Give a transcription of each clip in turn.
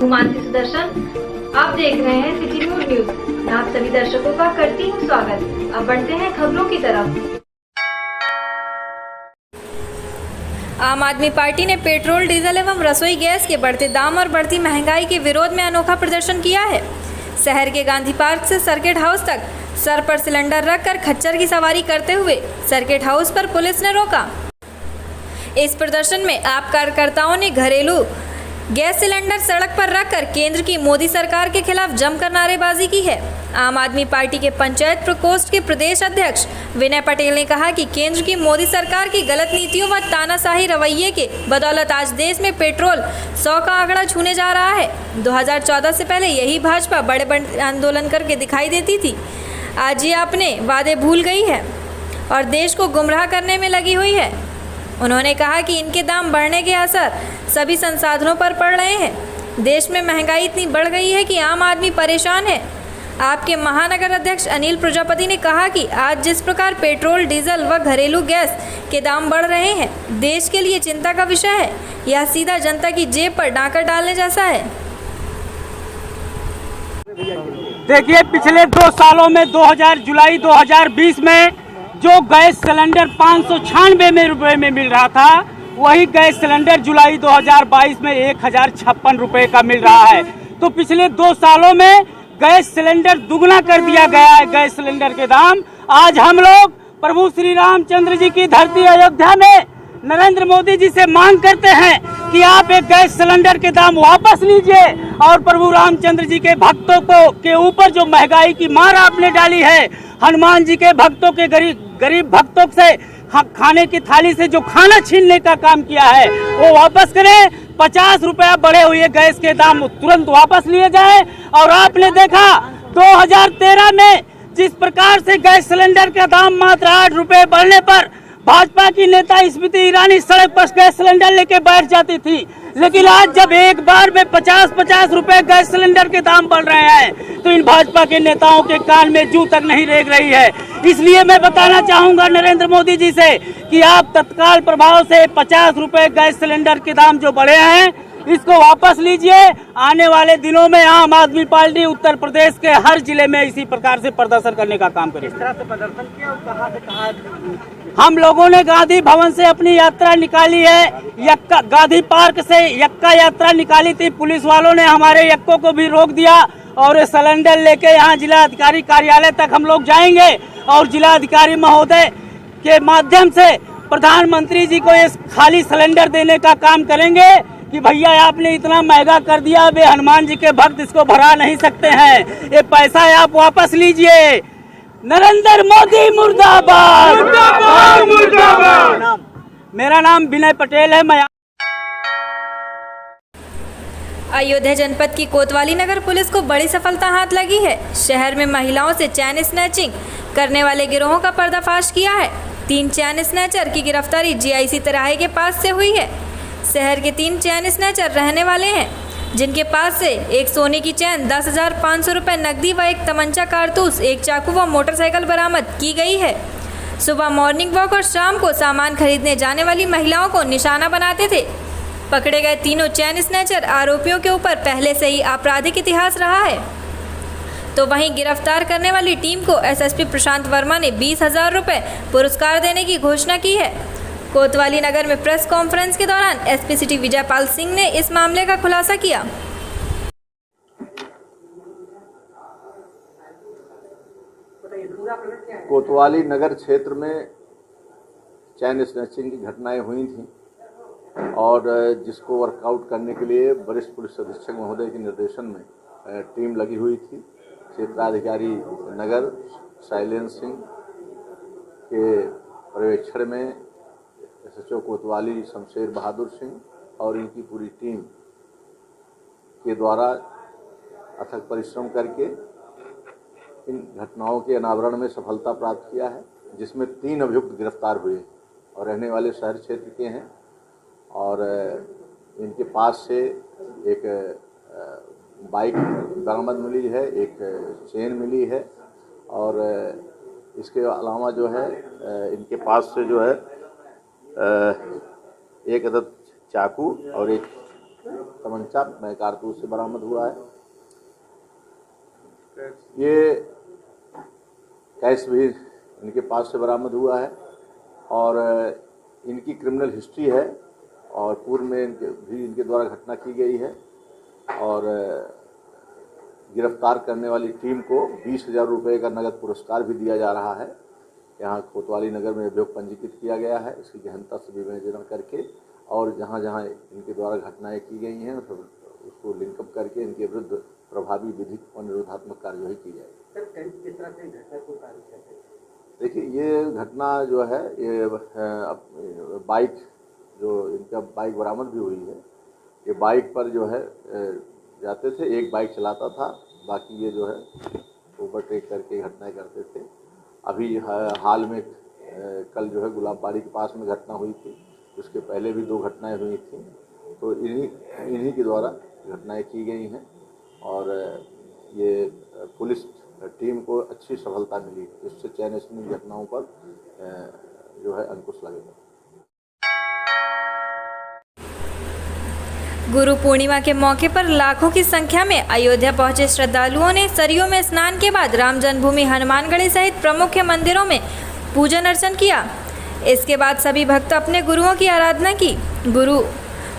हूँ मानसी सुदर्शन। आप देख रहे हैं सिटी न्यूज। मैं आप सभी दर्शकों का करती हूँ स्वागत। अब बढ़ते हैं खबरों की तरफ। आम आदमी पार्टी ने पेट्रोल, डीजल एवं रसोई गैस के बढ़ते दाम और बढ़ती महंगाई के विरोध में अनोखा प्रदर्शन किया है। शहर के गांधी पार्क से सर्किट हाउस तक सर पर सिलेंडर रखकर खच्चर की सवारी करते हुए सर्किट हाउस पर पुलिस ने रोका। इस प्रदर्शन में आप कार्यकर्ताओं ने घरेलू गैस सिलेंडर सड़क पर रखकर केंद्र की मोदी सरकार के खिलाफ जमकर नारेबाजी की है। आम आदमी पार्टी के पंचायत प्रकोष्ठ के प्रदेश अध्यक्ष विनय पटेल ने कहा कि केंद्र की मोदी सरकार की गलत नीतियों व तानाशाही रवैये के बदौलत आज देश में पेट्रोल 100 का आंकड़ा छूने जा रहा है। 2014 से पहले यही भाजपा बड़े बड़े आंदोलन करके दिखाई देती थी। आज ये अपने वादे भूल गई है और देश को गुमराह करने में लगी हुई है। उन्होंने कहा कि इनके दाम बढ़ने के असर सभी संसाधनों पर पड़ रहे हैं। देश में महंगाई इतनी बढ़ गई है कि आम आदमी परेशान है। आपके महानगर अध्यक्ष अनिल प्रजापति ने कहा कि आज जिस प्रकार पेट्रोल, डीजल व घरेलू गैस के दाम बढ़ रहे हैं, देश के लिए चिंता का विषय है। यह सीधा जनता की जेब पर डाका डालने जैसा है। देखिए, पिछले 2 सालों में जुलाई 2020 में जो गैस सिलेंडर 596 रुपए में मिल रहा था, वही गैस सिलेंडर जुलाई 2022 में 1056 रुपए का मिल रहा है। तो पिछले 2 सालों में गैस सिलेंडर दुगना कर दिया गया है। गैस सिलेंडर के दाम आज हम लोग प्रभु श्री रामचंद्र जी की धरती अयोध्या में नरेंद्र मोदी जी से मांग करते हैं कि आप एक गैस सिलेंडर के दाम वापस लीजिए और प्रभु रामचंद्र जी के भक्तों के ऊपर जो महंगाई की मार आपने डाली है, हनुमान जी के भक्तों के गरीब भक्तों से खाने की थाली से जो खाना छीनने का काम किया है, वो वापस करें। 50 रुपया बढ़े हुए गैस के दाम तुरंत वापस लिए जाए। और आपने देखा 2013 में जिस प्रकार से गैस सिलेंडर का दाम मात्र 8 रुपए बढ़ने पर भाजपा की नेता स्मृति ईरानी सड़क पर गैस सिलेंडर लेके बैठ जाती थी, लेकिन आज जब एक बार में 50-50 रुपए गैस सिलेंडर के दाम बढ़ रहे हैं, तो इन भाजपा के नेताओं के कान में जू तक नहीं रेंग रही है। इसलिए मैं बताना चाहूंगा नरेंद्र मोदी जी से कि आप तत्काल प्रभाव से 50 रुपए गैस सिलेंडर के दाम जो बढ़े हैं, इसको वापस लीजिए। आने वाले दिनों में आम आदमी पार्टी उत्तर प्रदेश के हर जिले में इसी प्रकार से प्रदर्शन करने का काम करेगी। इस तरह से प्रदर्शन किया, कहाँ से कहाँ? हम लोगों ने गांधी भवन से अपनी यात्रा निकाली है। गांधी पार्क से यक्का यात्रा निकाली थी। पुलिस वालों ने हमारे यक्कों को भी रोक दिया और ये सिलेंडर लेके यहाँ जिला अधिकारी कार्यालय तक हम लोग जाएंगे और जिला अधिकारी महोदय के माध्यम से प्रधानमंत्री जी को इस खाली सिलेंडर देने का काम करेंगे कि भैया आपने इतना महंगा कर दिया, वे हनुमान जी के भक्त इसको भरा नहीं सकते हैं, ये पैसा आप वापस लीजिए। नरेंद्र मोदी मुर्दाबाद, मुर्दाबाद, मुर्दाबाद। मेरा नाम विनय पटेल है। मैं अयोध्या जनपद की कोतवाली नगर पुलिस को बड़ी सफलता हाथ लगी है। शहर में महिलाओं से चैन स्नैचिंग करने वाले गिरोहों का पर्दाफाश किया है। 3 चैन स्नैचर की गिरफ्तारी जीआईसी तिराहे के पास से हुई है। शहर के 3 चैन स्नैचर रहने वाले हैं, जिनके पास से एक सोने की चैन, 10,500 रुपये नकदी व एक तमंचा, कारतूस, एक चाकू व मोटरसाइकिल बरामद की गई है। सुबह मॉर्निंग वॉक और शाम को सामान खरीदने जाने वाली महिलाओं को निशाना बनाते थे। पकड़े गए तीनों चैन स्नैचर आरोपियों के ऊपर पहले से ही आपराधिक इतिहास रहा है। तो वहीं गिरफ्तार करने वाली टीम को एसएसपी प्रशांत वर्मा ने 20,000 रुपये पुरस्कार देने की घोषणा की है। कोतवाली नगर में प्रेस कॉन्फ्रेंस के दौरान एसपी सिटी विजयपाल सिंह ने इस मामले का खुलासा किया। कोतवाली नगर क्षेत्र में चैन स्नैचिंग की घटनाएं हुई थी और जिसको वर्कआउट करने के लिए वरिष्ठ पुलिस अधीक्षक महोदय के निर्देशन में टीम लगी हुई थी। क्षेत्राधिकारी नगर शैलेंद्र सिंह के पर्यवेक्षण में एसएचओ कोतवाली शमशेर बहादुर सिंह और इनकी पूरी टीम के द्वारा अथक परिश्रम करके इन घटनाओं के अनावरण में सफलता प्राप्त किया है, जिसमें 3 अभियुक्त गिरफ्तार हुए और रहने वाले शहर क्षेत्र के हैं। और इनके पास से एक बाइक बरामद मिली है, एक चेन मिली है और इसके अलावा जो है इनके पास से जो है एक अदद चाकू और एक तमंचा में कारतूस से बरामद हुआ है। ये कैश भी इनके पास से बरामद हुआ है और इनकी क्रिमिनल हिस्ट्री है और पूर्व में इनके द्वारा घटना की गई है और गिरफ्तार करने वाली टीम को 20,000 रुपये का नगद पुरस्कार भी दिया जा रहा है। यहाँ कोतवाली नगर में अभियोग पंजीकृत किया गया है इसकी गहनता से विवेचना करके और जहाँ जहाँ इनके द्वारा घटनाएं की गई हैं उसको लिंकअप करके इनके विरुद्ध प्रभावी विधिक और निरोधात्मक कार्यवाही की जाएगी। किस तरह से घटना को देखिए, ये घटना जो है ये बाइक जो इनका बाइक बरामद भी हुई है, ये बाइक पर जो है जाते थे, एक बाइक चलाता था, बाकी ये जो है ओवरटेक करके घटनाएं करते थे। अभी हाल में कल जो है गुलाबबाड़ी के पास में घटना हुई थी, उसके पहले भी 2 घटनाएं हुई थी, तो इन्हीं के द्वारा घटनाएं की गई हैं और ये पुलिस टीम को अच्छी सफलता मिली, इससे चयनित घटनाओं पर जो है अंकुश लगेगा। गुरु पूर्णिमा के मौके पर लाखों की संख्या में अयोध्या पहुंचे श्रद्धालुओं ने सरयू में स्नान के बाद राम जन्मभूमि हनुमानगढ़ी सहित प्रमुख मंदिरों में पूजन अर्चन किया। इसके बाद सभी भक्त अपने गुरुओं की आराधना की। गुरु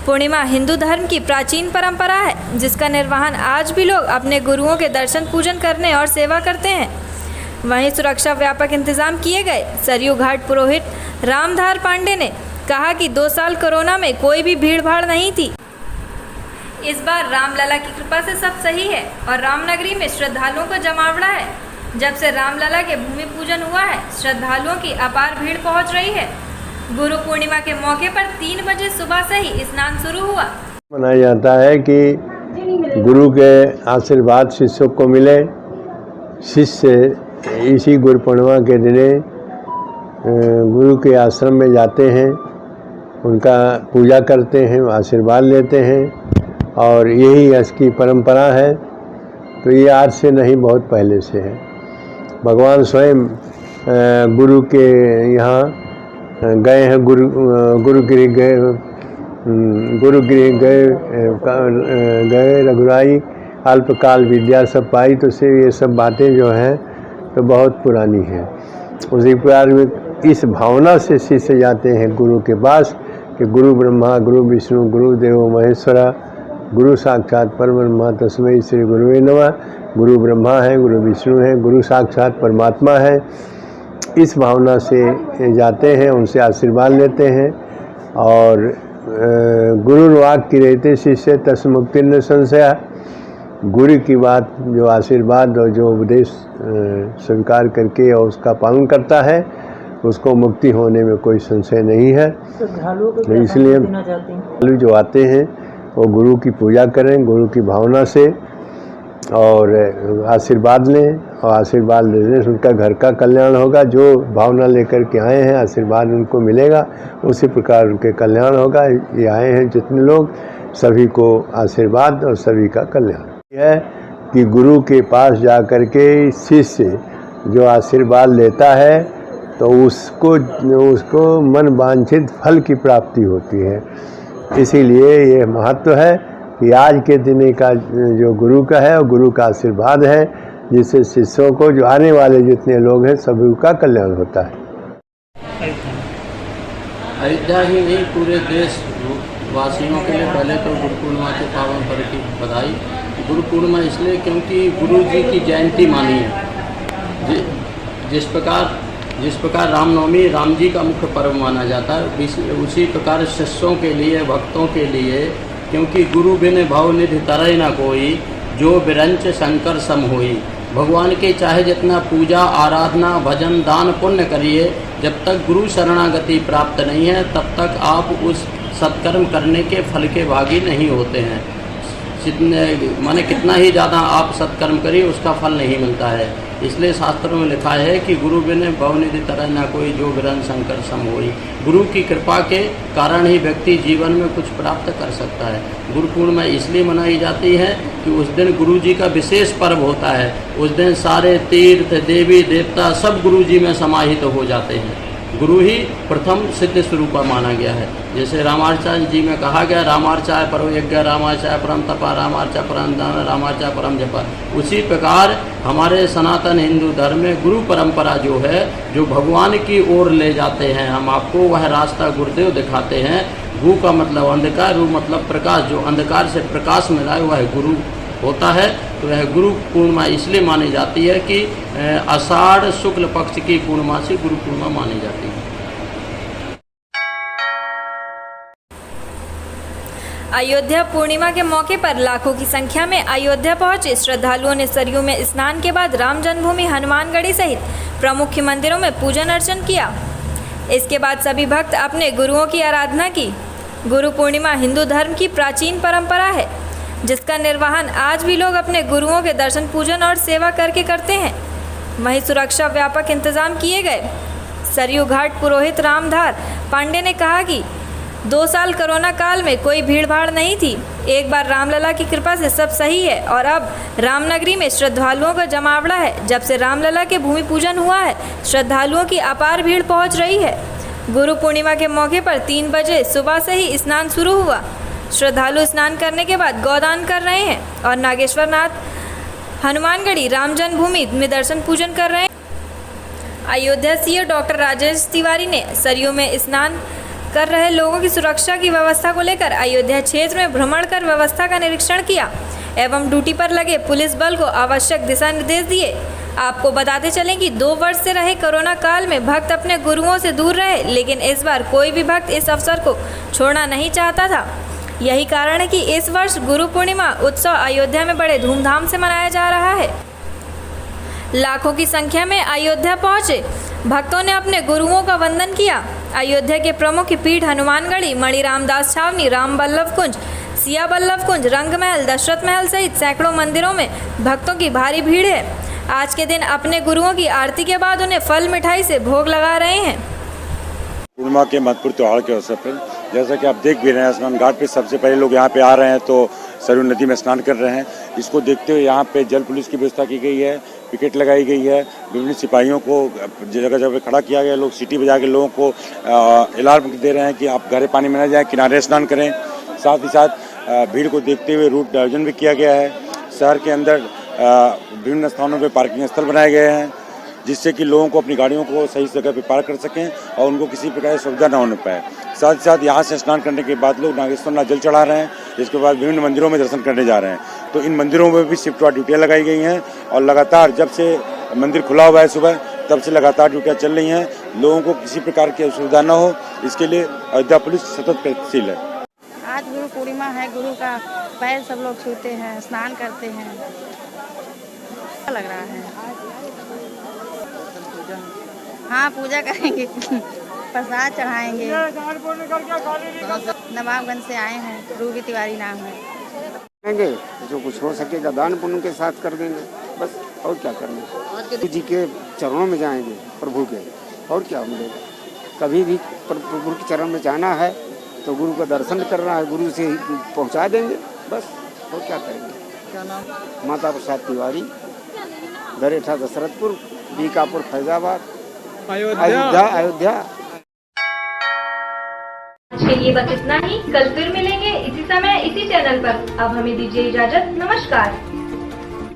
पूर्णिमा हिंदू धर्म की प्राचीन परंपरा है, जिसका निर्वहन आज भी लोग अपने गुरुओं के दर्शन पूजन करने और सेवा करते हैं। वहीं सुरक्षा व्यापक इंतजाम किए गए। सरयू घाट पुरोहित रामधार पांडे ने कहा कि 2 साल कोरोना में कोई भी भीड़ भाड़ नहीं थी। इस बार रामलला की कृपा से सब सही है और रामनगरी में श्रद्धालुओं का जमावड़ा है। जब से रामलला के भूमि पूजन हुआ है, श्रद्धालुओं की अपार भीड़ पहुंच रही है। गुरु पूर्णिमा के मौके पर 3 बजे सुबह से ही स्नान शुरू हुआ। मनाया जाता है कि गुरु के आशीर्वाद शिष्यों को मिले। शिष्य इसी गुरु पूर्णिमा के दिने गुरु के आश्रम में जाते हैं, उनका पूजा करते हैं, आशीर्वाद लेते हैं और यही इसकी परंपरा है। तो ये आज से नहीं, बहुत पहले से है। भगवान स्वयं गुरु के यहाँ गए हैं, गुरुगिरी गए रघुराई अल्पकाल विद्या सब पाई। तो से ये सब बातें जो हैं तो बहुत पुरानी हैं। उसी प्रकार में इस भावना से शिष्य जाते हैं गुरु के पास कि गुरु ब्रह्मा गुरु विष्णु गुरु देवो महेश्वरा गुरु साक्षात परब्रह्मा तस्मै श्री गुरुवे नमः। गुरु ब्रह्मा है, गुरु विष्णु है, गुरु साक्षात परमात्मा है। इस भावना से जाते हैं, उनसे आशीर्वाद लेते हैं और गुरु वाक् की रहते शिष्य तस् मुक्ति न संशय। गुरु की बात जो आशीर्वाद और जो उपदेश स्वीकार करके और उसका पालन करता है, उसको मुक्ति होने में कोई संशय नहीं है। तो इसलिए श्रद्धालु जो आते हैं वो गुरु की पूजा करें, गुरु की भावना से और आशीर्वाद लें और आशीर्वाद लेने से उनका घर का कल्याण होगा। जो भावना लेकर के आए हैं आशीर्वाद उनको मिलेगा, उसी प्रकार उनके कल्याण होगा। ये आए हैं जितने लोग, सभी को आशीर्वाद और सभी का कल्याण है कि गुरु के पास जा कर के शिष्य जो आशीर्वाद लेता है तो उसको मन वांछित फल की प्राप्ति होती है। इसीलिए ये महत्व है कि आज के दिन का जो गुरु का है और गुरु का आशीर्वाद है, जिससे शिष्यों को जो आने वाले जितने लोग हैं सभी का कल्याण होता है। अयोध्या ही नहीं, पूरे देश वासियों के लिए पहले तो गुरु पूर्णिमा के पावन पर्व की बधाई। गुरु पूर्णिमा इसलिए क्योंकि गुरु जी की जयंती मानी है। जिस प्रकार रामनवमी राम जी का मुख्य पर्व माना जाता है, उसी प्रकार शिष्यों के लिए, भक्तों के लिए, क्योंकि गुरु बिन भवनिधि तरय न कोई, जो बिरंच शंकर सम होई। भगवान के चाहे जितना पूजा आराधना भजन दान पुण्य करिए, जब तक गुरु शरणागति प्राप्त नहीं है तब तक आप उस सत्कर्म करने के फल के भागी नहीं होते हैं। माने कितना ही ज़्यादा आप सत्कर्म करिए उसका फल नहीं मिलता है। इसलिए शास्त्रों में लिखा है कि गुरु बिन भवनिधि तरय न कोई, जो बिरंच शंकर सम होई। गुरु की कृपा के कारण ही व्यक्ति जीवन में कुछ प्राप्त कर सकता है। गुरु पूर्णिमा इसलिए मनाई जाती है कि उस दिन गुरु जी का विशेष पर्व होता है। उस दिन सारे तीर्थ देवी देवता सब गुरु जी में समाहित हो जाते हैं। गुरु ही प्रथम सिद्ध स्वरूप माना गया है। जैसे रामाचार्य जी में कहा गया, रामार्चाय परो यज्ञ, रामाचार्य परम तपा, रामार्चाय परम दान, रामाचार्य परम जपा। उसी प्रकार हमारे सनातन हिंदू धर्म में गुरु परंपरा जो है, जो भगवान की ओर ले जाते हैं, हम आपको वह रास्ता गुरुदेव दिखाते हैं। गु का मतलब अंधकार, रू मतलब प्रकाश, जो अंधकार से प्रकाश मिला है वह गुरु होता है। तो यह गुरु पूर्णिमा इसलिए मानी जाती है कि आषाढ़ शुक्ल पक्ष की पूर्णिमा से गुरु पूर्णिमा मानी जाती है। अयोध्या पूर्णिमा के मौके पर लाखों की संख्या में अयोध्या पहुंचे श्रद्धालुओं ने सरयू में स्नान के बाद राम जन्मभूमि हनुमानगढ़ी सहित प्रमुख मंदिरों में पूजन अर्चन किया। इसके बाद सभी भक्त अपने गुरुओं की आराधना की। गुरु पूर्णिमा हिंदू धर्म की प्राचीन परंपरा है, जिसका निर्वहन आज भी लोग अपने गुरुओं के दर्शन, पूजन और सेवा करके करते हैं। वहीं सुरक्षा व्यापक इंतजाम किए गए। सरयू घाट पुरोहित रामधार पांडे ने कहा कि 2 साल कोरोना काल में कोई भीड़ भाड़ नहीं थी। एक बार रामलला की कृपा से सब सही है और अब रामनगरी में श्रद्धालुओं का जमावड़ा है। जब से रामलला के भूमि पूजन हुआ है, श्रद्धालुओं की अपार भीड़ पहुंच रही है। गुरु पूर्णिमा के मौके पर 3 बजे सुबह से ही स्नान शुरू हुआ। श्रद्धालु स्नान करने के बाद गौदान कर रहे हैं और नागेश्वर नाथ हनुमानगढ़ी राम जन्मभूमि में दर्शन पूजन कर रहे हैं। अयोध्या सीओ डॉक्टर राजेश तिवारी ने सरयू में स्नान कर रहे लोगों की सुरक्षा की व्यवस्था को लेकर अयोध्या क्षेत्र में भ्रमण कर व्यवस्था का निरीक्षण किया एवं ड्यूटी पर लगे पुलिस बल को आवश्यक दिशा निर्देश दिए। आपको बताते चलें कि 2 वर्ष से रहे कोरोना काल में भक्त अपने गुरुओं से दूर रहे, लेकिन इस बार कोई भी भक्त इस अवसर को छोड़ना नहीं चाहता था। यही कारण है कि इस वर्ष गुरु पूर्णिमा उत्सव अयोध्या में बड़े धूमधाम से मनाया जा रहा है। लाखों की संख्या में अयोध्या पहुंचे भक्तों ने अपने गुरुओं का वंदन किया। अयोध्या के प्रमुख पीठ हनुमानगढ़ी, मणि रामदास छावनी, राम बल्लभ कुंज, सिया बल्लभ कुंज, रंग महल, दशरथ महल सहित सैकड़ों मंदिरों में भक्तों की भारी भीड़ है। आज के दिन अपने गुरुओं की आरती के बाद उन्हें फल मिठाई से भोग लगा रहे हैं। पूर्णिमा के महत्वपूर्ण त्यौहार के अवसर पर जैसा कि आप देख भी रहे हैं, स्नान घाट पे सबसे पहले लोग यहाँ पे आ रहे हैं तो सरयू नदी में स्नान कर रहे हैं। इसको देखते हुए यहाँ पे जल पुलिस की व्यवस्था की गई है, पिकेट लगाई गई है, विभिन्न सिपाहियों को जगह जगह खड़ा किया गया। लोग सीटी बजा के लोगों को अलार्म दे रहे हैं कि आप गहरे पानी में न जाएं, किनारे स्नान करें। साथ ही साथ भीड़ को देखते हुए रूट डाइवर्जन भी किया गया है। शहर के अंदर विभिन्न स्थानों पर पार्किंग स्थल बनाए गए हैं, जिससे कि लोगों को अपनी गाड़ियों को सही जगह पे पार्क कर सकें और उनको किसी प्रकार की सुविधा न होने पाए। साथ ही साथ यहाँ से स्नान करने के बाद लोग नागेश्वर नाथ जल चढ़ा रहे हैं, जिसके बाद विभिन्न मंदिरों में दर्शन करने जा रहे हैं। तो इन मंदिरों में भी शिफ्ट वार ड्यूटियाँ लगाई गई हैं और लगातार जब से मंदिर खुला हुआ है सुबह, तब से लगातार ड्यूटियाँ चल रही हैं। लोगों को किसी प्रकार की असुविधा न हो, इसके लिए अयोध्या पुलिस सतत प्रयत्नशील है। आज गुरु पूर्णिमा है, गुरु का पैर सब लोग छूते हैं, स्नान करते हैं। अच्छा लग रहा है। हाँ, पूजा करेंगे, प्रसाद चढ़ाएंगे। नवाबगंज से आए हैं, रूबी तिवारी नाम है। जो कुछ हो सकेगा दान पुण्य के साथ कर देंगे, बस और क्या करना। गुरु जी के चरणों में जाएंगे, प्रभु के, और क्या मिलेगा। कभी भी प्रभु के चरण में जाना है तो गुरु का दर्शन करना है, गुरु से ही पहुँचा देंगे, बस और क्या करेंगे। क्या नाम? माता प्रसाद तिवारी, दरेठा दशरथपुर, बीकापुर, फैजाबाद, अयोध्या। आज के लिए बस इतना ही। कल फिर मिलेंगे इसी समय इसी चैनल पर। अब हमें दीजिए इजाजत। नमस्कार।